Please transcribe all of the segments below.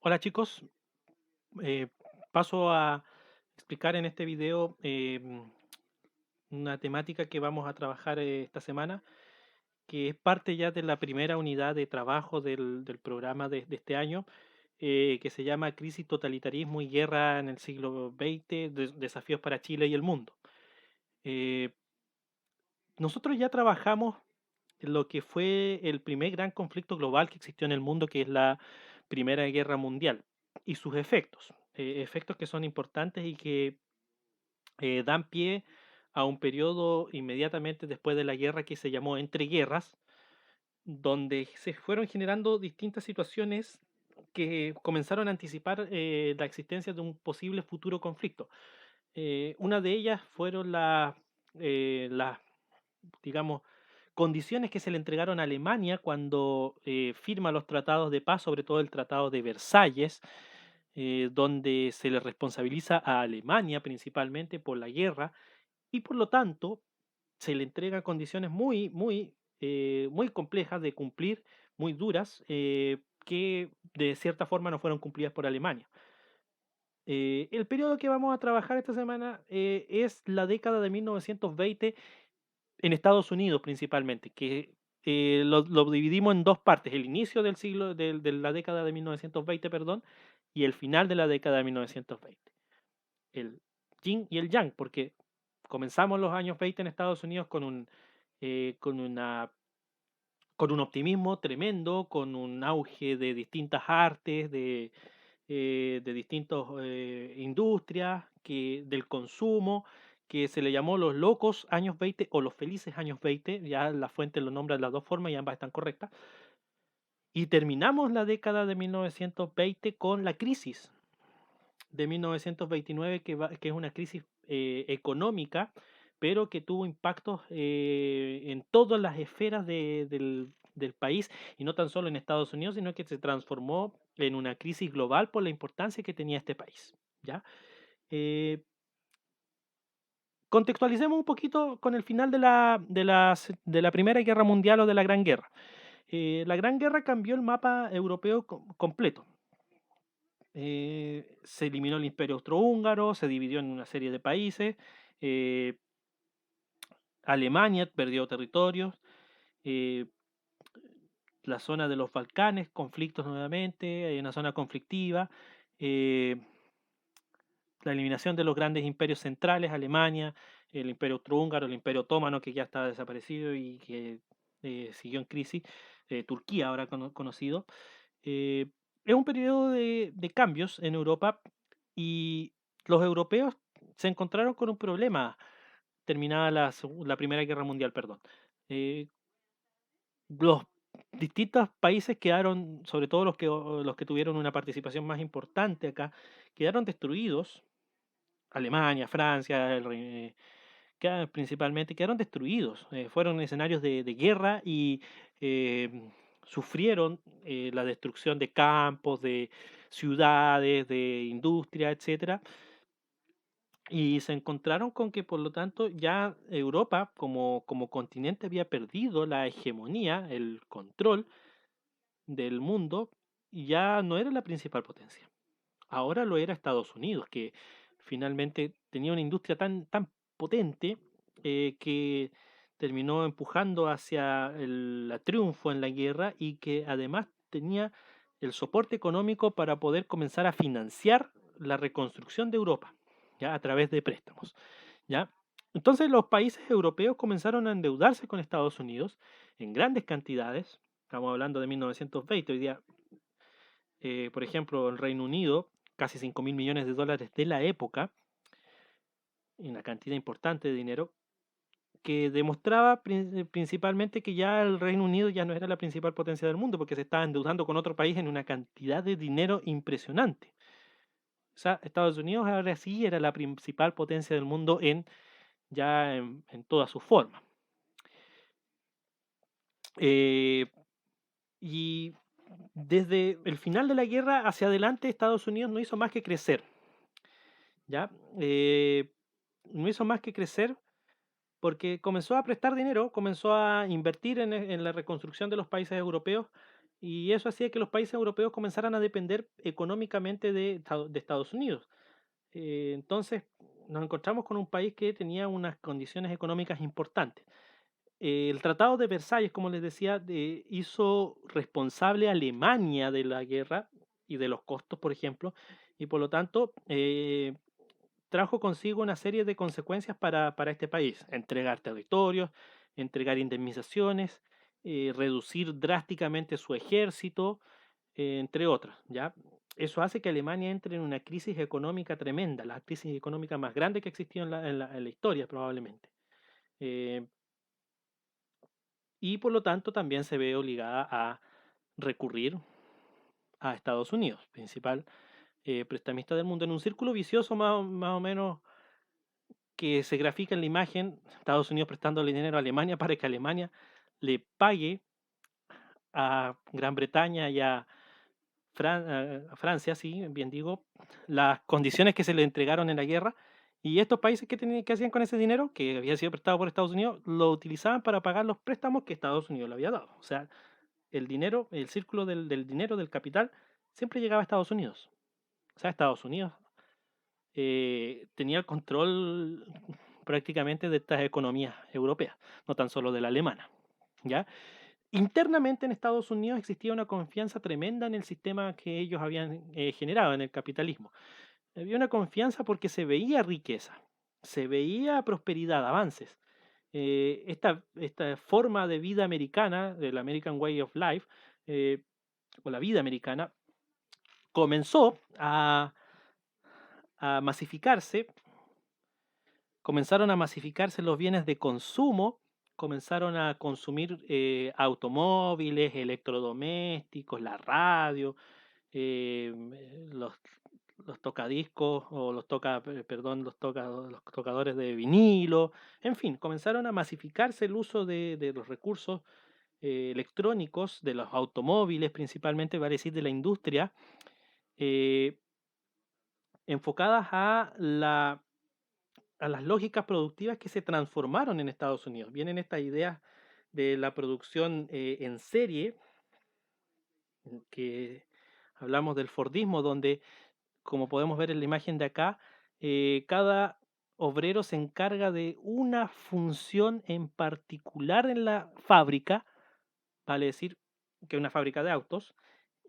Hola chicos, eh, paso a explicar en este video una temática que vamos a trabajar esta semana, que es parte ya de la primera unidad de trabajo del programa de este año, que se llama Crisis, Totalitarismo y Guerra en el siglo XX, desafíos para Chile y el mundo. Eh, Nosotros ya trabajamos en lo que fue el primer gran conflicto global que existió en el mundo, que es la Primera Guerra Mundial, y sus efectos, efectos que son importantes y que dan pie a un periodo inmediatamente después de la guerra que se llamó entreguerras, donde se fueron generando distintas situaciones que comenzaron a anticipar la existencia de un posible futuro conflicto. Una de ellas fueron las, digamos, condiciones que se le entregaron a Alemania cuando firma los tratados de paz, sobre todo el Tratado de Versalles, donde se le responsabiliza a Alemania principalmente por la guerra y por lo tanto se le entregan condiciones muy complejas de cumplir, muy duras, que de cierta forma no fueron cumplidas por Alemania. El periodo que vamos a trabajar esta semana es la década de 1920 en Estados Unidos principalmente, que lo dividimos en dos partes, el inicio de la década de 1920, perdón, y el final de la década de 1920. El yin y el yang, porque comenzamos los años 20 en Estados Unidos eh, con una, con un optimismo tremendo, con un auge de distintas artes, de distintas industrias, del consumo, que se le llamó los locos años 20 o los felices años 20, ya la fuente lo nombra de las dos formas y ambas están correctas. Y terminamos la década de 1920 con la crisis de 1929, que es una crisis económica, pero que tuvo impactos en todas las esferas del país, y no tan solo en Estados Unidos, sino que se transformó en una crisis global por la importancia que tenía este país. ¿Ya? Eh, Contextualicemos un poquito con el final de la Primera Guerra Mundial o de la Gran Guerra. La Gran Guerra cambió el mapa europeo completo. Se eliminó el Imperio Austrohúngaro, se dividió en una serie de países. eh, Alemania perdió territorios. eh, la zona de los Balcanes, conflictos nuevamente, hay una zona conflictiva. eh, la eliminación de los grandes imperios centrales, Alemania, el Imperio Austrohúngaro, el Imperio Otomano, que ya está desaparecido y que siguió en crisis. Turquía, ahora conocido. Eh, es un periodo de cambios en Europa y los europeos se encontraron con un problema terminada la Primera Guerra Mundial, perdón. Eh, los distintos países quedaron, sobre todo los que tuvieron una participación más importante acá, quedaron destruidos. Alemania, Francia, principalmente, quedaron destruidos. Fueron escenarios de guerra y sufrieron la destrucción de campos, de ciudades, de industria, etcétera. Y se encontraron con que, por lo tanto, ya Europa como continente había perdido la hegemonía, el control del mundo, y ya no era la principal potencia. Ahora lo era Estados Unidos, que finalmente tenía una industria tan potente que terminó empujando hacia el triunfo en la guerra y que además tenía el soporte económico para poder comenzar a financiar la reconstrucción de Europa, ya a través de préstamos, ¿ya? Entonces los países europeos comenzaron a endeudarse con Estados Unidos en grandes cantidades. Estamos hablando de 1920. Hoy día, por ejemplo, el Reino Unido, casi 5.000 millones de dólares de la época, una cantidad importante de dinero, que demostraba principalmente que ya el Reino Unido ya no era la principal potencia del mundo, porque se estaba endeudando con otro país en una cantidad de dinero impresionante. O sea, Estados Unidos ahora sí era la principal potencia del mundo en toda su forma. Eh, y desde el final de la guerra hacia adelante, Estados Unidos no hizo más que crecer. ¿Ya? No hizo más que crecer porque comenzó a prestar dinero, comenzó a invertir en la reconstrucción de los países europeos y eso hacía que los países europeos comenzaran a depender económicamente de Estados Unidos. Entonces nos encontramos con un país que tenía unas condiciones económicas importantes. El Tratado de Versalles, como les decía, hizo responsable a Alemania de la guerra y de los costos, por ejemplo, y por lo tanto trajo consigo una serie de consecuencias para este país: entregar territorios, entregar indemnizaciones, reducir drásticamente su ejército, entre otras, ¿ya? Eso hace que Alemania entre en una crisis económica tremenda, la crisis económica más grande que ha existido en la historia probablemente. Eh, y por lo tanto también se ve obligada a recurrir a Estados Unidos, principal prestamista del mundo, en un círculo vicioso más o menos que se grafica en la imagen: Estados Unidos prestándole dinero a Alemania para que Alemania le pague a Gran Bretaña y a Francia, sí, bien digo, las condiciones que se le entregaron en la guerra. Y estos países que hacían con ese dinero, que había sido prestado por Estados Unidos, lo utilizaban para pagar los préstamos que Estados Unidos le había dado. O sea, el dinero, el círculo del dinero, del capital, siempre llegaba a Estados Unidos. O sea, Estados Unidos tenía el control prácticamente de estas economías europeas, no tan solo de la alemana, ¿ya? Internamente en Estados Unidos existía una confianza tremenda en el sistema que ellos habían generado, en el capitalismo. Había una confianza porque se veía riqueza, se veía prosperidad, avances. Esta forma de vida americana, del American Way of Life, eh, o la vida americana, comenzó a masificarse. Comenzaron a masificarse los bienes de consumo, comenzaron a consumir automóviles, electrodomésticos, la radio, eh, los, los tocadiscos o perdón, los tocadores de vinilo. En fin, comenzaron a masificarse el uso de los recursos electrónicos, de los automóviles principalmente, vale decir, de la industria, eh, enfocadas a las lógicas productivas que se transformaron en Estados Unidos. Vienen estas ideas de la producción en serie, que hablamos del Fordismo, donde, como podemos ver en la imagen de acá, cada obrero se encarga de una función en particular en la fábrica, vale decir, que es una fábrica de autos.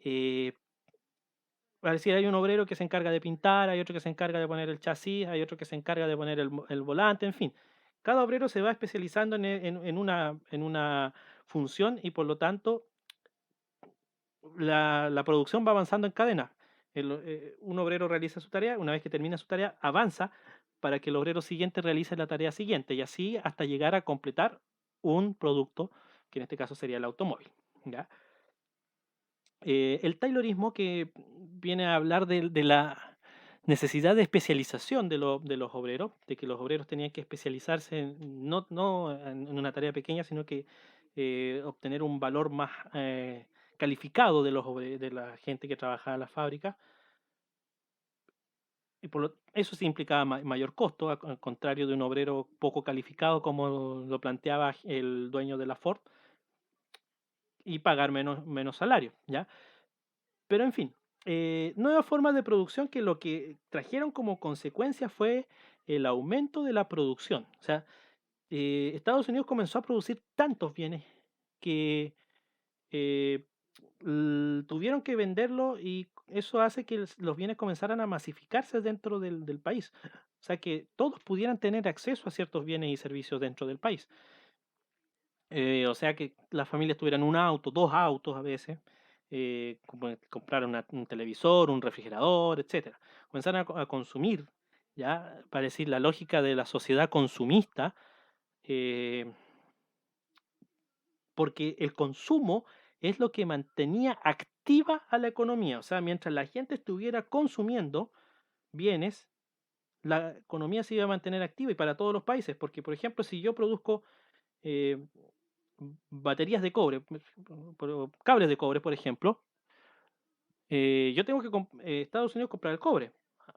eh, Vale decir, hay un obrero que se encarga de pintar, hay otro que se encarga de poner el chasis, hay otro que se encarga de poner el volante, en fin. Cada obrero se va especializando en una función, y por lo tanto la producción va avanzando en cadena. Un obrero realiza su tarea, una vez que termina su tarea, avanza para que el obrero siguiente realice la tarea siguiente, y así hasta llegar a completar un producto, que en este caso sería el automóvil, ¿ya? El Taylorismo, que viene a hablar de la necesidad de especialización de los obreros, de que los obreros tenían que especializarse no en una tarea pequeña, sino que obtener un valor más calificado de la gente que trabajaba en la fábrica. Y eso sí implicaba mayor costo, al contrario de un obrero poco calificado, como lo planteaba el dueño de la Ford, y pagar menos salario, ¿ya? Pero en fin, nuevas formas de producción que lo que trajeron como consecuencia fue el aumento de la producción. O sea, Estados Unidos comenzó a producir tantos bienes que eh, tuvieron que venderlo, y eso hace que los bienes comenzaran a masificarse dentro del país. O sea, que todos pudieran tener acceso a ciertos bienes y servicios dentro del país. O sea, que las familias tuvieran un auto, dos autos a veces, como comprar un televisor, un refrigerador, etcétera. Comenzaron a consumir, ya, para decir la lógica de la sociedad consumista, eh, porque el consumo es lo que mantenía activa a la economía. O sea, mientras la gente estuviera consumiendo bienes, la economía se iba a mantener activa, y para todos los países, porque, por ejemplo, si yo produzco eh, baterías de cobre, cables de cobre, por ejemplo, yo tengo que Estados Unidos comprar el cobre,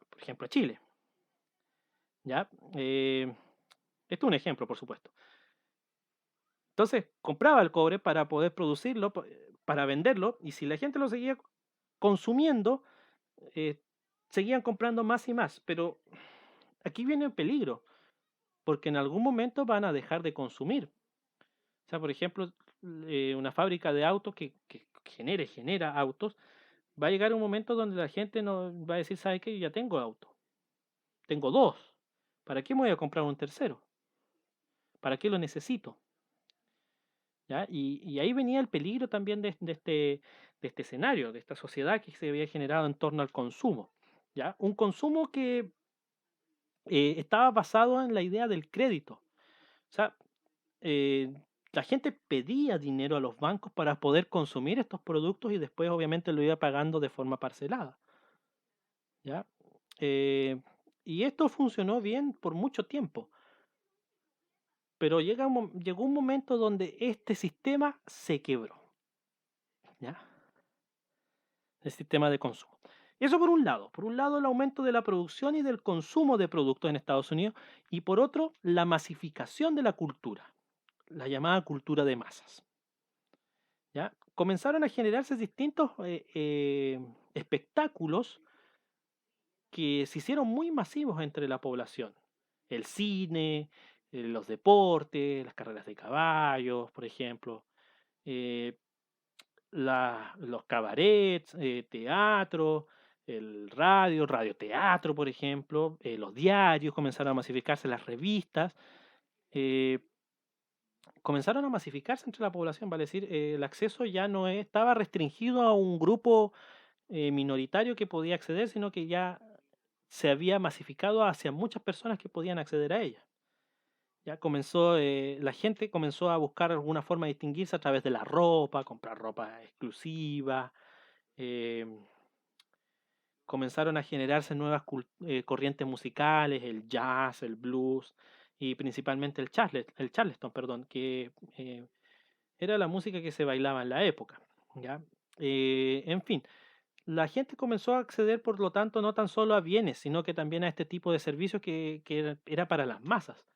por ejemplo, a Chile, ¿ya? Esto es un ejemplo, por supuesto. Entonces, compraba el cobre para poder producirlo, para venderlo, y si la gente lo seguía consumiendo, eh, seguían comprando más y más. Pero aquí viene el peligro, porque en algún momento van a dejar de consumir. O sea, por ejemplo, una fábrica de autos que genera autos, va a llegar un momento donde la gente no va a decir, ¿sabe qué? Yo ya tengo auto, tengo dos. ¿Para qué me voy a comprar un tercero? ¿Para qué lo necesito? ¿Ya? Y ahí venía el peligro también de este escenario, de esta sociedad que se había generado en torno al consumo. ¿Ya? Un consumo que estaba basado en la idea del crédito. O sea, eh, la gente pedía dinero a los bancos para poder consumir estos productos y después obviamente lo iba pagando de forma parcelada. ¿Ya? Eh, y esto funcionó bien por mucho tiempo, pero llegó un momento donde este sistema se quebró. ¿Ya? El sistema de consumo. Eso por un lado. Por un lado, el aumento de la producción y del consumo de productos en Estados Unidos y por otro, la masificación de la cultura, la llamada cultura de masas. ¿Ya? Comenzaron a generarse distintos espectáculos que se hicieron muy masivos entre la población. El cine, los deportes, las carreras de caballos, por ejemplo, eh, los cabarets, teatro, el radioteatro, por ejemplo, los diarios comenzaron a masificarse, las revistas, eh, comenzaron a masificarse entre la población, vale decir, el acceso ya no estaba restringido a un grupo minoritario que podía acceder, sino que ya se había masificado hacia muchas personas que podían acceder a ella. Ya comenzó, la gente comenzó a buscar alguna forma de distinguirse a través de la ropa, comprar ropa exclusiva, eh, comenzaron a generarse nuevas corrientes musicales, el jazz, el blues y principalmente el charleston, perdón, que era la música que se bailaba en la época. ¿Ya? En fin, la gente comenzó a acceder, por lo tanto, no tan solo a bienes, sino que también a este tipo de servicios que era para las masas,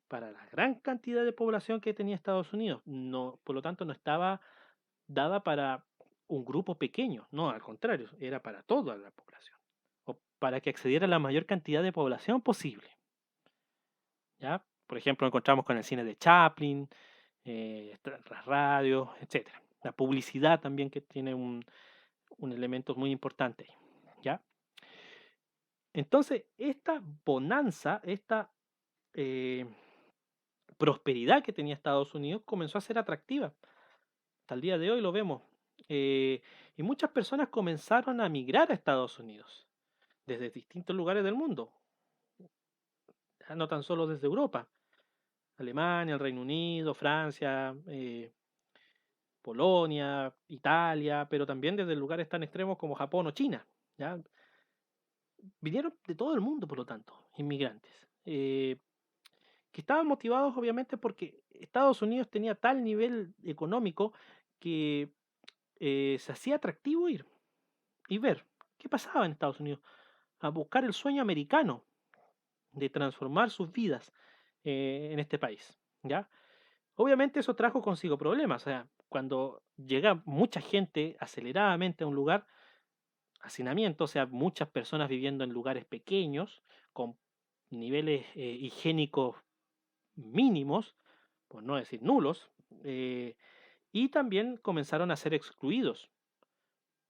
para la gran cantidad de población que tenía Estados Unidos. No, por lo tanto, no estaba dada para un grupo pequeño, no, al contrario, era para toda la población, o para que accediera la mayor cantidad de población posible. ¿Ya? Por ejemplo, encontramos con el cine de Chaplin, las radios, etcétera. La publicidad también que tiene un elemento muy importante ahí. ¿Ya? Entonces, esta bonanza, esta eh, prosperidad que tenía Estados Unidos comenzó a ser atractiva. Hasta el día de hoy lo vemos. Eh, y muchas personas comenzaron a migrar a Estados Unidos desde distintos lugares del mundo, ya no tan solo desde Europa, Alemania, el Reino Unido, Francia, Polonia, Italia, pero también desde lugares tan extremos como Japón o China. ¿Ya? Vinieron de todo el mundo, por lo tanto, inmigrantes, que estaban motivados obviamente porque Estados Unidos tenía tal nivel económico que se hacía atractivo ir y ver qué pasaba en Estados Unidos, a buscar el sueño americano de transformar sus vidas en este país, ¿ya? Obviamente eso trajo consigo problemas, o sea, cuando llega mucha gente aceleradamente a un lugar, hacinamiento, o sea, muchas personas viviendo en lugares pequeños, con niveles higiénicos mínimos, por no decir nulos, eh, y también comenzaron a ser excluidos,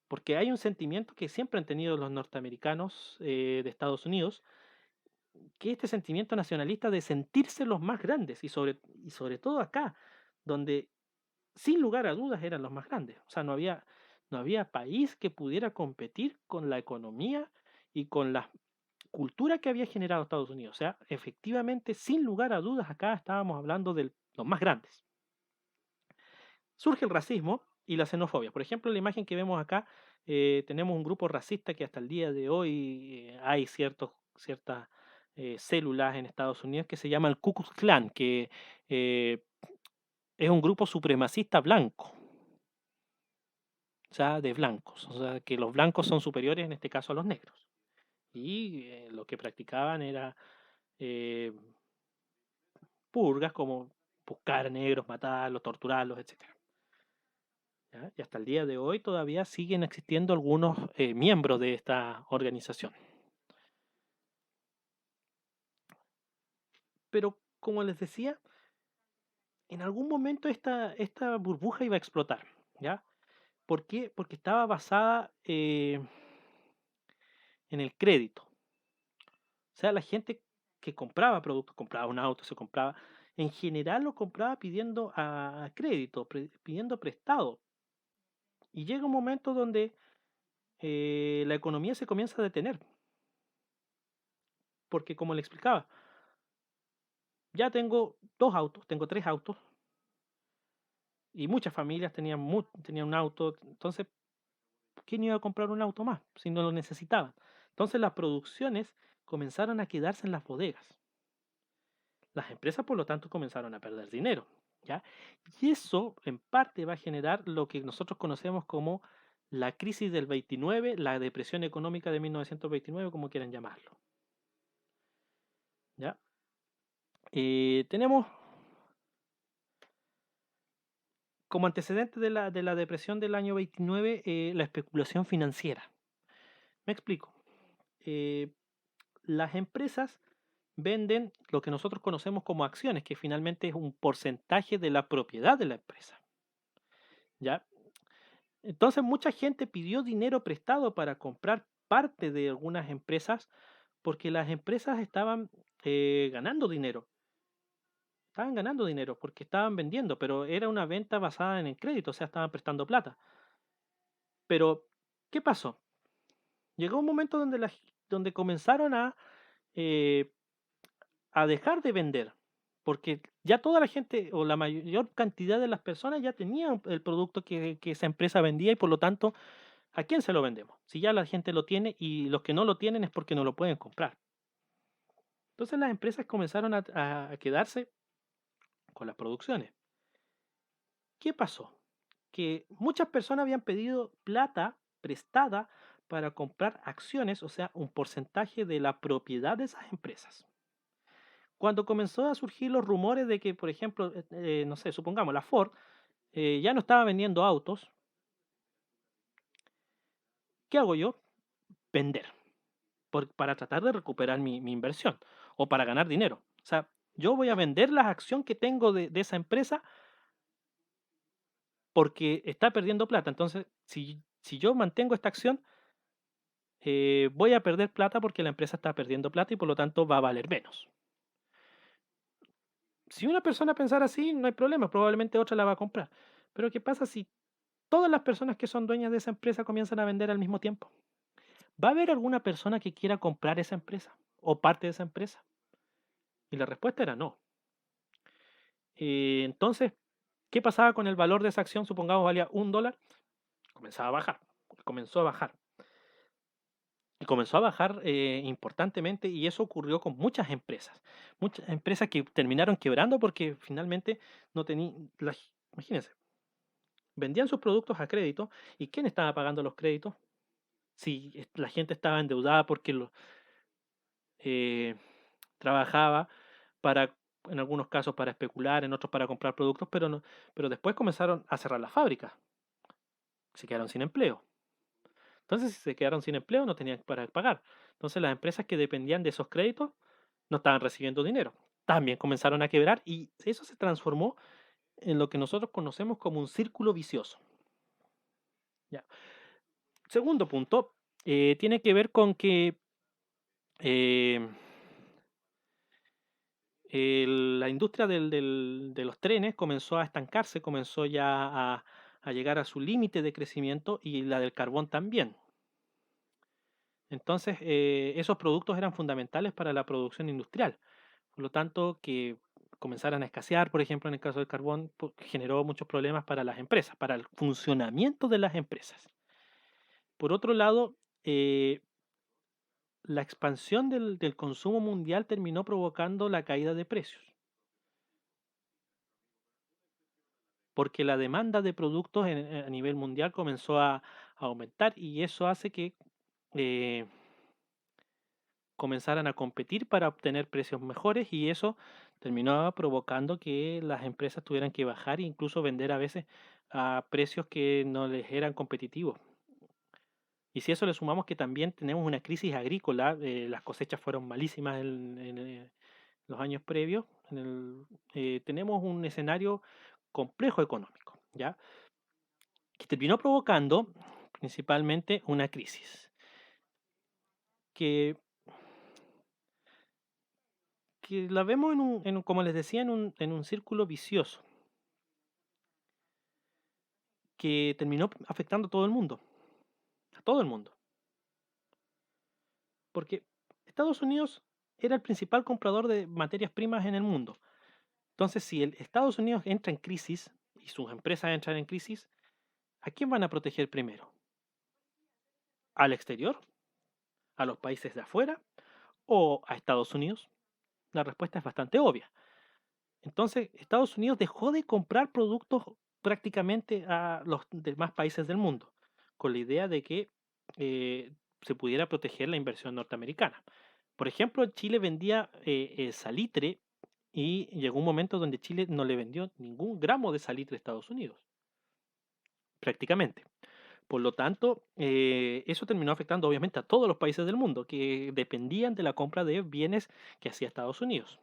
porque hay un sentimiento que siempre han tenido los norteamericanos de Estados Unidos, que es este sentimiento nacionalista de sentirse los más grandes, y sobre todo acá, donde sin lugar a dudas eran los más grandes. O sea, no había país que pudiera competir con la economía y con la cultura que había generado Estados Unidos. O sea, efectivamente, sin lugar a dudas, acá estábamos hablando de los más grandes. Surge el racismo y la xenofobia. Por ejemplo, en la imagen que vemos acá, tenemos un grupo racista que hasta el día de hoy hay ciertas células en Estados Unidos que se llama el Ku Klux Klan, que eh, es un grupo supremacista blanco, o sea, de blancos, o sea, que los blancos son superiores en este caso a los negros. Y lo que practicaban era eh, purgas como buscar a negros, matarlos, torturarlos, etcétera. ¿ya? Y hasta el día de hoy todavía siguen existiendo algunos miembros de esta organización. Pero como les decía, en algún momento esta burbuja iba a explotar, ¿ya? ¿Por qué? Porque estaba basada en el crédito. O sea, la gente que compraba productos, compraba un auto, se compraba, en general lo compraba pidiendo a crédito, pidiendo prestado. Y llega un momento donde la economía se comienza a detener, porque como le explicaba, ya tengo dos autos, tengo tres autos, y muchas familias tenían un auto, entonces, ¿quién iba a comprar un auto más si no lo necesitaban? Entonces las producciones comenzaron a quedarse en las bodegas. Las empresas, por lo tanto, comenzaron a perder dinero, ¿ya? Y eso, en parte, va a generar lo que nosotros conocemos como la crisis del 29, la depresión económica de 1929, como quieran llamarlo, ¿ya? Tenemos como antecedente de la depresión del año 29 la especulación financiera. Me explico. Eh, las empresas venden lo que nosotros conocemos como acciones, que finalmente es un porcentaje de la propiedad de la empresa, ¿ya? Entonces mucha gente pidió dinero prestado para comprar parte de algunas empresas porque las empresas estaban ganando dinero. Estaban ganando dinero porque estaban vendiendo, pero era una venta basada en el crédito, o sea, estaban prestando plata. Pero, ¿qué pasó? Llegó un momento donde comenzaron eh, a dejar de vender, porque ya toda la gente o la mayor cantidad de las personas ya tenían el producto que esa empresa vendía y por lo tanto, ¿a quién se lo vendemos? Si ya la gente lo tiene y los que no lo tienen es porque no lo pueden comprar. Entonces las empresas comenzaron a quedarse con las producciones. ¿Qué pasó? Que muchas personas habían pedido plata prestada para comprar acciones, o sea, un porcentaje de la propiedad de esas empresas. Cuando comenzó a surgir los rumores de que, por ejemplo, no sé, supongamos la Ford ya no estaba vendiendo autos, ¿qué hago yo? Vender, para tratar de recuperar mi inversión o para ganar dinero. O sea, yo voy a vender la acción que tengo de esa empresa porque está perdiendo plata. Entonces, si yo mantengo esta acción, voy a perder plata porque la empresa está perdiendo plata y por lo tanto va a valer menos. Si una persona pensara así, no hay problema, probablemente otra la va a comprar. Pero ¿qué pasa si todas las personas que son dueñas de esa empresa comienzan a vender al mismo tiempo? ¿Va a haber alguna persona que quiera comprar esa empresa o parte de esa empresa? Y la respuesta era no. Entonces, ¿qué pasaba con el valor de esa acción? Supongamos valía $1, comenzaba a bajar, comenzó a bajar. Y comenzó a bajar importantemente y eso ocurrió con muchas empresas. Muchas empresas que terminaron quebrando porque finalmente no tenían, imagínense, vendían sus productos a crédito y ¿quién estaba pagando los créditos? Si la gente estaba endeudada porque eh, trabajaba para, en algunos casos para especular, en otros para comprar productos, pero, no, pero después comenzaron a cerrar las fábricas, se quedaron sin empleo. Entonces, si se quedaron sin empleo, no tenían para pagar. Entonces, las empresas que dependían de esos créditos no estaban recibiendo dinero. También comenzaron a quebrar y eso se transformó en lo que nosotros conocemos como un círculo vicioso. Ya. Segundo punto, tiene que ver con que eh, la industria de los trenes comenzó a estancarse, comenzó ya a llegar a su límite de crecimiento y la del carbón también. Entonces, esos productos eran fundamentales para la producción industrial. Por lo tanto, que comenzaran a escasear, por ejemplo, en el caso del carbón, generó muchos problemas para las empresas, para el funcionamiento de las empresas. Por otro lado, la expansión del consumo mundial terminó provocando la caída de precios, porque la demanda de productos a nivel mundial comenzó a aumentar y eso hace que eh, comenzaran a competir para obtener precios mejores y eso terminaba provocando que las empresas tuvieran que bajar e incluso vender a veces a precios que no les eran competitivos. Y si a eso le sumamos que también tenemos una crisis agrícola, las cosechas fueron malísimas en los años previos, tenemos un escenario complejo económico, ¿ya? Que terminó provocando principalmente una crisis, que, que la vemos como les decía, en un círculo vicioso, que terminó afectando a todo el mundo, a todo el mundo. Porque Estados Unidos era el principal comprador de materias primas en el mundo. Entonces, si el Estados Unidos entra en crisis y sus empresas entran en crisis, ¿a quién van a proteger primero? ¿Al exterior? ¿A los países de afuera? ¿O a Estados Unidos? La respuesta es bastante obvia. Entonces, Estados Unidos dejó de comprar productos prácticamente a los demás países del mundo, con la idea de que eh, se pudiera proteger la inversión norteamericana. Por ejemplo, Chile vendía salitre y llegó un momento donde Chile no le vendió ningún gramo de salitre a Estados Unidos, prácticamente. Por lo tanto, eso terminó afectando obviamente a todos los países del mundo que dependían de la compra de bienes que hacía Estados Unidos.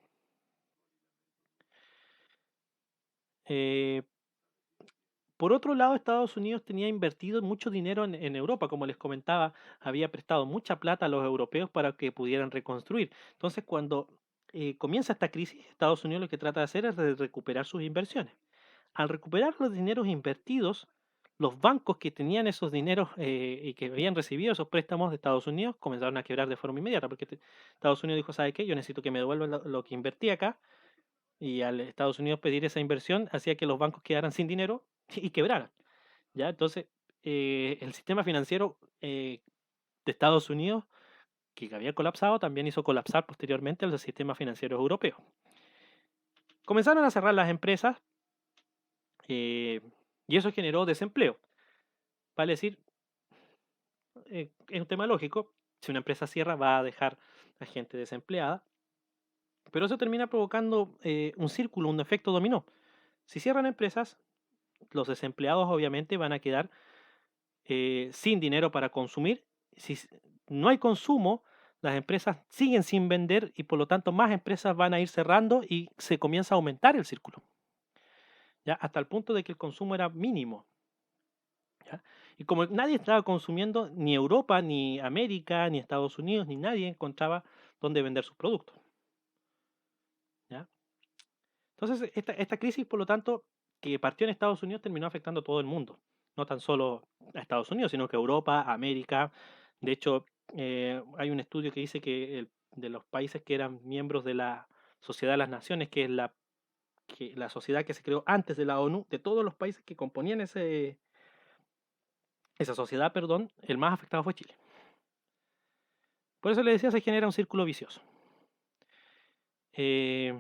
Eh, por otro lado, Estados Unidos tenía invertido mucho dinero en Europa, como les comentaba, había prestado mucha plata a los europeos para que pudieran reconstruir. Entonces, cuando comienza esta crisis, Estados Unidos lo que trata de hacer es de recuperar sus inversiones. Al recuperar los dineros invertidos, los bancos que tenían esos dineros y que habían recibido esos préstamos de Estados Unidos comenzaron a quebrar de forma inmediata, porque Estados Unidos dijo, ¿sabe qué? Yo necesito que me devuelvan lo que invertí acá, y al Estados Unidos pedir esa inversión hacía que los bancos quedaran sin dinero y quebraran, ¿ya? Entonces, el sistema financiero de Estados Unidos, que había colapsado, también hizo colapsar posteriormente los sistemas financieros europeos. Comenzaron a cerrar las empresas eh, y eso generó desempleo. Vale decir, es un tema lógico, si una empresa cierra va a dejar a gente desempleada, pero eso termina provocando un círculo, un efecto dominó. Si cierran empresas, los desempleados obviamente van a quedar sin dinero para consumir. Si no hay consumo, las empresas siguen sin vender y por lo tanto más empresas van a ir cerrando y se comienza a aumentar el círculo, ¿ya? Hasta el punto de que el consumo era mínimo, ¿ya? Y como nadie estaba consumiendo, ni Europa, ni América, ni Estados Unidos, ni nadie encontraba dónde vender sus productos, ¿ya? Entonces, esta crisis, por lo tanto, que partió en Estados Unidos, terminó afectando a todo el mundo. No tan solo a Estados Unidos, sino que a Europa, a América. De hecho, hay un estudio que dice que de los países que eran miembros de la Sociedad de las Naciones, que es la sociedad que se creó antes de la ONU, de todos los países que componían esa sociedad, perdón, el más afectado fue Chile. Por eso le decía, se genera un círculo vicioso. Eh,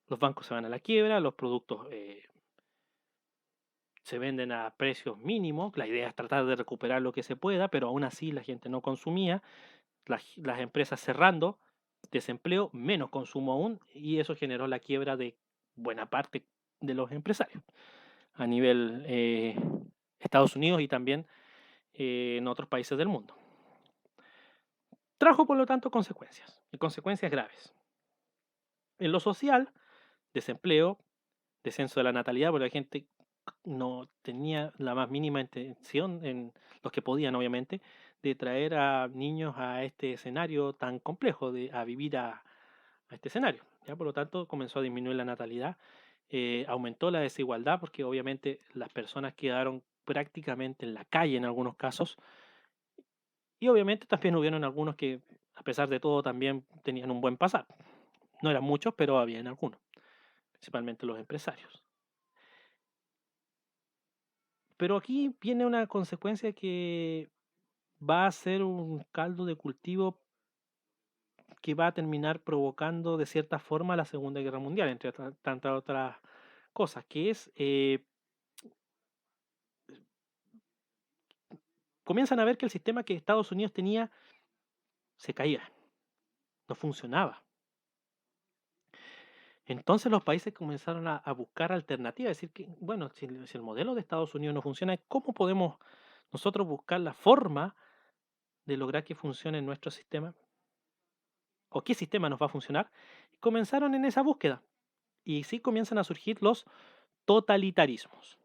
los bancos se van a la quiebra, los productos se venden a precios mínimos. La idea es tratar de recuperar lo que se pueda, pero aún así la gente no consumía. Las empresas cerrando, desempleo, menos consumo aún, y eso generó la quiebra de buena parte de los empresarios a nivel Estados Unidos y también en otros países del mundo. Trajo, por lo tanto, consecuencias, y consecuencias graves. En lo social, desempleo, descenso de la natalidad, porque la gente no tenía la más mínima intención, en los que podían obviamente, de traer a niños a este escenario tan complejo, a vivir a este escenario. ¿Ya? Por lo tanto, comenzó a disminuir la natalidad, aumentó la desigualdad porque obviamente las personas quedaron prácticamente en la calle en algunos casos y obviamente también hubieron algunos que a pesar de todo también tenían un buen pasar. No eran muchos, pero habían algunos, principalmente los empresarios. Pero aquí viene una consecuencia que va a ser un caldo de cultivo que va a terminar provocando de cierta forma la Segunda Guerra Mundial, entre tantas otras cosas, que es, comienzan a ver que el sistema que Estados Unidos tenía se caía, no funcionaba. Entonces los países comenzaron a buscar alternativas, es decir, que, bueno, si el modelo de Estados Unidos no funciona, ¿cómo podemos nosotros buscar la forma de lograr que funcione nuestro sistema? ¿O qué sistema nos va a funcionar? Comenzaron en esa búsqueda y sí comienzan a surgir los totalitarismos,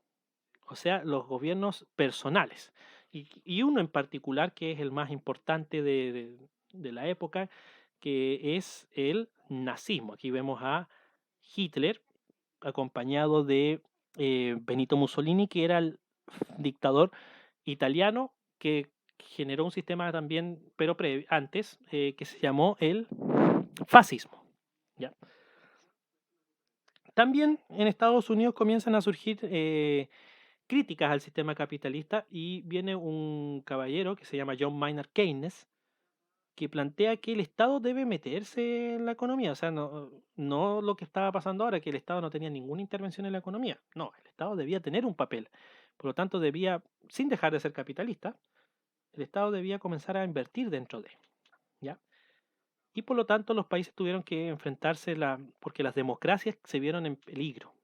o sea, los gobiernos personales. Y uno en particular que es el más importante de la época, que es el nazismo. Aquí vemos a Hitler acompañado de Benito Mussolini, que era el dictador italiano que generó un sistema también, pero antes, que se llamó el fascismo. ¿Ya? También en Estados Unidos comienzan a surgir críticas al sistema capitalista y viene un caballero que se llama John Maynard Keynes, que plantea que el Estado debe meterse en la economía, o sea, no lo que estaba pasando ahora, que el Estado no tenía ninguna intervención en la economía, no, el Estado debía tener un papel, por lo tanto debía, sin dejar de ser capitalista, el Estado debía comenzar a invertir dentro de, ¿ya? Y por lo tanto los países tuvieron que enfrentarse, porque las democracias se vieron en peligro.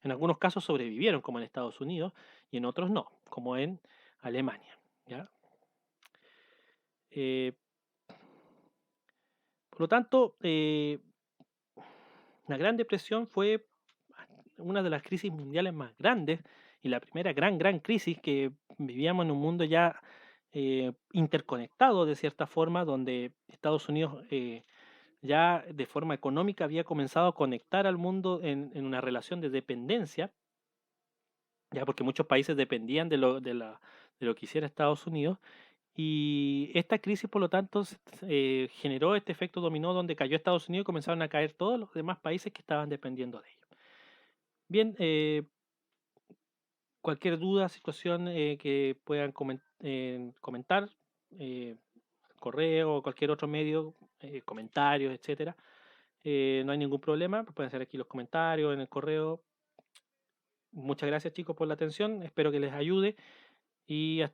En algunos casos sobrevivieron, como en Estados Unidos, y en otros no, como en Alemania, ¿ya? Eh, por lo tanto, la Gran Depresión fue una de las crisis mundiales más grandes y la primera gran crisis que vivíamos en un mundo ya interconectado de cierta forma, donde Estados Unidos ya de forma económica había comenzado a conectar al mundo en una relación de dependencia, ya porque muchos países dependían de lo que hiciera Estados Unidos. Y esta crisis, por lo tanto, generó este efecto dominó donde cayó Estados Unidos y comenzaron a caer todos los demás países que estaban dependiendo de ellos. Bien, cualquier duda, situación que puedan comentar, eh, correo o cualquier otro medio, comentarios, etcétera, no hay ningún problema. Pueden hacer aquí los comentarios en el correo. Muchas gracias, chicos, por la atención. Espero que les ayude y hasta